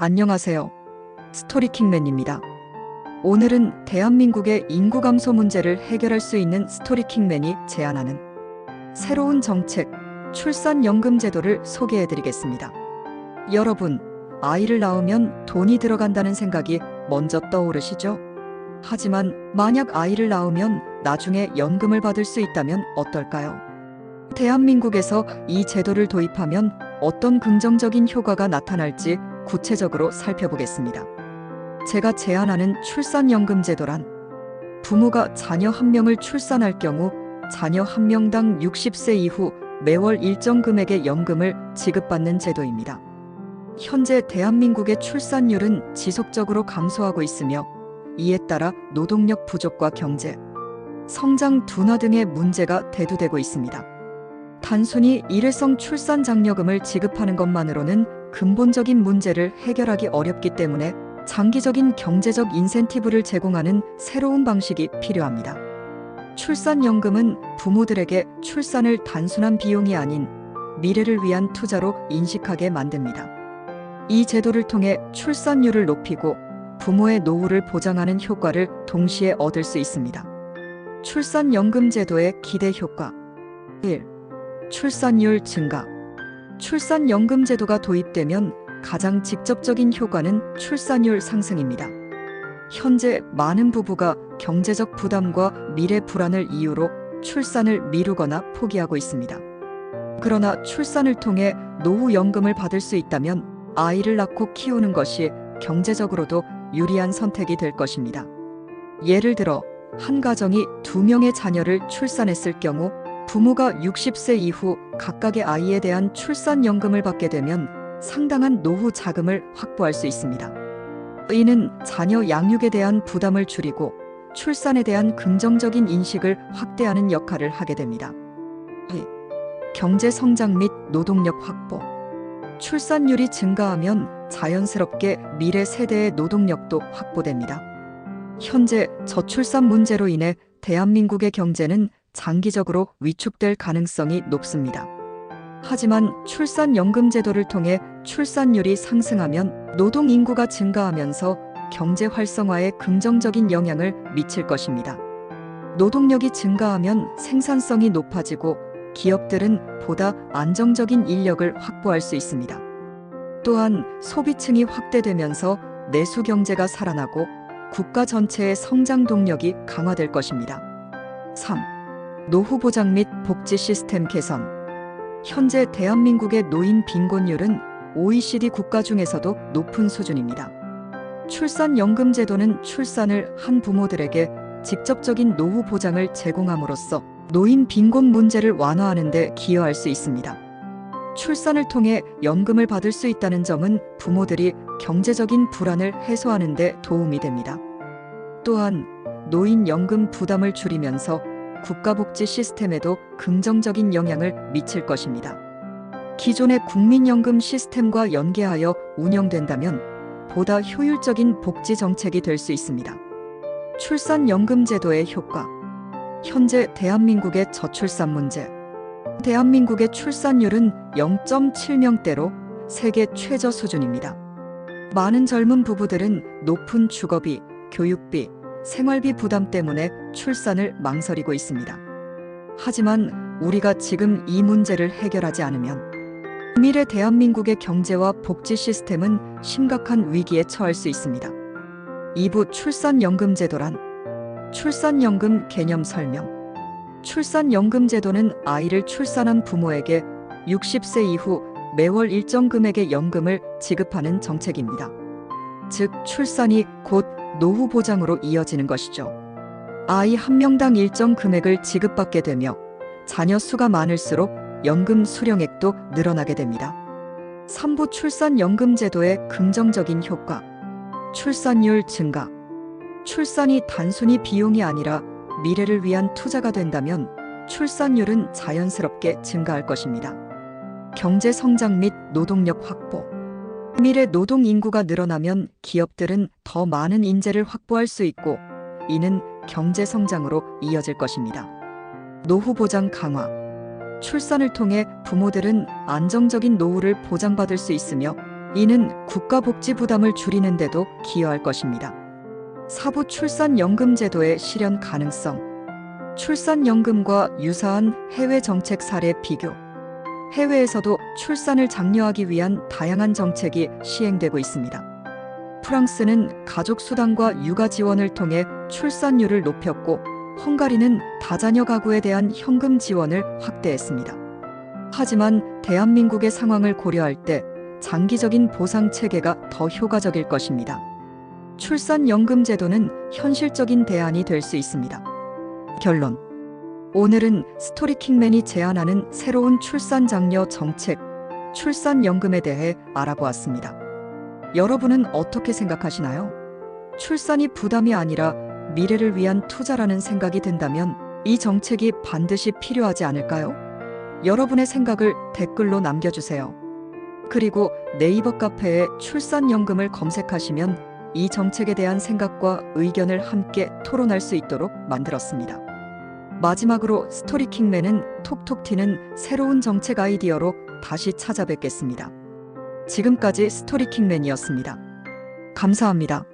안녕하세요. 스토리킹맨입니다. 오늘은 대한민국의 인구 감소 문제를 해결할 수 있는 스토리킹맨이 제안하는 새로운 정책, 출산연금 제도를 소개해드리겠습니다. 여러분, 아이를 낳으면 돈이 들어간다는 생각이 먼저 떠오르시죠? 하지만 만약 아이를 낳으면 나중에 연금을 받을 수 있다면 어떨까요? 대한민국에서 이 제도를 도입하면 어떤 긍정적인 효과가 나타날지 구체적으로 살펴보겠습니다. 제가 제안하는 출산연금 제도란 부모가 자녀 한 명을 출산할 경우 자녀 한 명당 60세 이후 매월 일정 금액의 연금을 지급받는 제도입니다. 현재 대한민국의 출산율은 지속적으로 감소하고 있으며 이에 따라 노동력 부족과 경제, 성장 둔화 등의 문제가 대두되고 있습니다. 단순히 일회성 출산 장려금을 지급하는 것만으로는 근본적인 문제를 해결하기 어렵기 때문에 장기적인 경제적 인센티브를 제공하는 새로운 방식이 필요합니다. 출산연금은 부모들에게 출산을 단순한 비용이 아닌 미래를 위한 투자로 인식하게 만듭니다. 이 제도를 통해 출산율을 높이고 부모의 노후를 보장하는 효과를 동시에 얻을 수 있습니다. 출산연금 제도의 기대 효과 1. 출산율 증가. 출산연금 제도가 도입되면 가장 직접적인 효과는 출산율 상승입니다. 현재 많은 부부가 경제적 부담과 미래 불안을 이유로 출산을 미루거나 포기하고 있습니다. 그러나 출산을 통해 노후연금을 받을 수 있다면 아이를 낳고 키우는 것이 경제적으로도 유리한 선택이 될 것입니다. 예를 들어 한 가정이 2명의 자녀를 출산했을 경우 부모가 60세 이후 각각의 아이에 대한 출산연금을 받게 되면 상당한 노후 자금을 확보할 수 있습니다. 이는 자녀 양육에 대한 부담을 줄이고 출산에 대한 긍정적인 인식을 확대하는 역할을 하게 됩니다. 2. 경제 성장 및 노동력 확보. 출산율이 증가하면 자연스럽게 미래 세대의 노동력도 확보됩니다. 현재 저출산 문제로 인해 대한민국의 경제는 장기적으로 위축될 가능성이 높습니다. 하지만 출산연금 제도를 통해 출산율이 상승하면 노동 인구가 증가하면서 경제 활성화에 긍정적인 영향을 미칠 것입니다. 노동력이 증가하면 생산성이 높아지고 기업들은 보다 안정적인 인력을 확보할 수 있습니다. 또한 소비층이 확대되면서 내수 경제가 살아나고 국가 전체의 성장 동력이 강화될 것입니다. 3. 노후 보장 및 복지 시스템 개선. 현재 대한민국의 노인 빈곤율은 OECD 국가 중에서도 높은 수준입니다. 출산연금 제도는 출산을 한 부모들에게 직접적인 노후 보장을 제공함으로써 노인 빈곤 문제를 완화하는 데 기여할 수 있습니다. 출산을 통해 연금을 받을 수 있다는 점은 부모들이 경제적인 불안을 해소하는 데 도움이 됩니다. 또한 노인연금 부담을 줄이면서 국가복지 시스템에도 긍정적인 영향을 미칠 것입니다. 기존의 국민연금 시스템과 연계하여 운영된다면 보다 효율적인 복지 정책이 될 수 있습니다. 출산연금 제도의 효과. 현재 대한민국의 저출산 문제. 대한민국의 출산율은 0.7명대로 세계 최저 수준입니다. 많은 젊은 부부들은 높은 주거비, 교육비, 생활비 부담 때문에 출산을 망설이고 있습니다. 하지만 우리가 지금 이 문제를 해결하지 않으면 미래 대한민국의 경제와 복지 시스템은 심각한 위기에 처할 수 있습니다. 2부 출산연금 제도란 출산연금 개념 설명. 출산연금 제도는 아이를 출산한 부모에게 60세 이후 매월 일정 금액의 연금을 지급하는 정책입니다. 즉, 출산이 곧 노후 보장으로 이어지는 것이죠. 아이 한 명당 일정 금액을 지급받게 되며 자녀 수가 많을수록 연금 수령액도 늘어나게 됩니다. 3부 출산연금 제도의 긍정적인 효과. 출산율 증가. 출산이 단순히 비용이 아니라 미래를 위한 투자가 된다면 출산율은 자연스럽게 증가할 것입니다. 경제 성장 및 노동력 확보. 미래 노동 인구가 늘어나면 기업들은 더 많은 인재를 확보할 수 있고 이는 경제 성장으로 이어질 것입니다. 노후 보장 강화. 출산을 통해 부모들은 안정적인 노후를 보장받을 수 있으며 이는 국가복지 부담을 줄이는 데도 기여할 것입니다. 사부 출산연금 제도의 실현 가능성. 출산연금과 유사한 해외 정책 사례 비교. 해외에서도 출산을 장려하기 위한 다양한 정책이 시행되고 있습니다. 프랑스는 가족수당과 육아 지원을 통해 출산율을 높였고, 헝가리는 다자녀 가구에 대한 현금 지원을 확대했습니다. 하지만 대한민국의 상황을 고려할 때 장기적인 보상 체계가 더 효과적일 것입니다. 출산연금 제도는 현실적인 대안이 될 수 있습니다. 결론. 오늘은 스토리킹맨이 제안하는 새로운 출산 장려 정책, 출산연금에 대해 알아보았습니다. 여러분은 어떻게 생각하시나요? 출산이 부담이 아니라 미래를 위한 투자라는 생각이 든다면 이 정책이 반드시 필요하지 않을까요? 여러분의 생각을 댓글로 남겨주세요. 그리고 네이버 카페에 출산연금을 검색하시면 이 정책에 대한 생각과 의견을 함께 토론할 수 있도록 만들었습니다. 마지막으로 스토리킹맨은 톡톡 튀는 새로운 정책 아이디어로 다시 찾아뵙겠습니다. 지금까지 스토리킹맨이었습니다. 감사합니다.